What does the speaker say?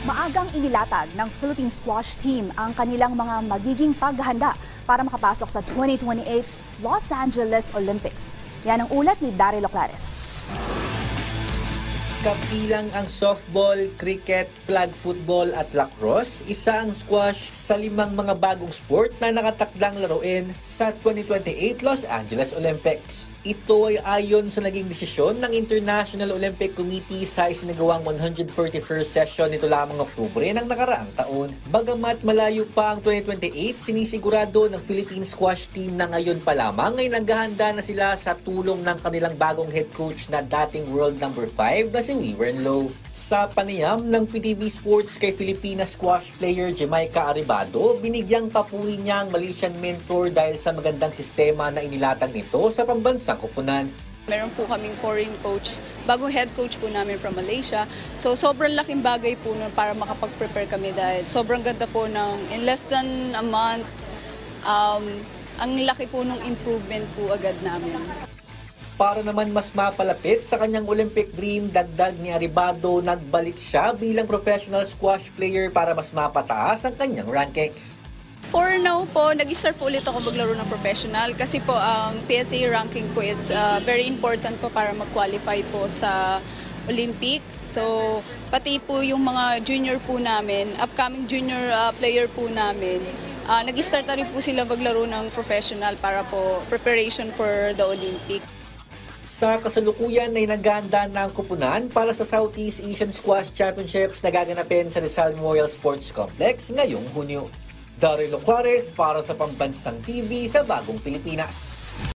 Maagang inilatag ng Philippine Squash Team ang kanilang mga magiging paghahanda para makapasok sa 2028 Los Angeles Olympics. Yan ang ulat ni Daryl Oclares. Kabilang ang softball, cricket, flag football at lacrosse, isa ang squash sa 5 mga bagong sport na nakatakdang laruin sa 2028 Los Angeles Olympics. Ito ay ayon sa naging desisyon ng International Olympic Committee sa isinagawang 141st session nito lamang Oktubre ng nakaraang taon. Bagamat malayo pa ang 2028, sinisigurado ng Philippine Squash Team na ngayon pa lamang ay naghahanda na sila sa tulong ng kanilang bagong head coach na dating world number 5 na si Wewern Loh. Sa panayam ng PTV Sports kay Filipina squash player Jamaica Arribado, binigyang papuri niya ang Malaysian mentor dahil sa magandang sistema na inilatag nito sa pambansang koponan. Meron po kaming foreign coach, bagong head coach po namin from Malaysia. So sobrang laking bagay po nun para makapag-prepare kami dahil sobrang ganda po ng in less than a month, ang laki po ng improvement po agad namin. Para naman mas mapalapit sa kanyang Olympic dream, dagdag ni Arribado, nagbalik siya bilang professional squash player para mas mapataas ang kanyang rankings. For now po, nag-start po ulit ako maglaro ng professional kasi po ang PSA ranking po is very important po para mag-qualify po sa Olympic. So pati po yung mga junior po namin, upcoming junior player po namin, nag-start na rin po sila maglaro ng professional para po preparation for the Olympic. Sa kasalukuyan ay naghahanda na ang koponan para sa Southeast Asian Squash Championships na gaganapin sa Rizal Memorial Sports Complex ngayong Hunyo. Daryl Oclares para sa Pambansang TV sa Bagong Pilipinas.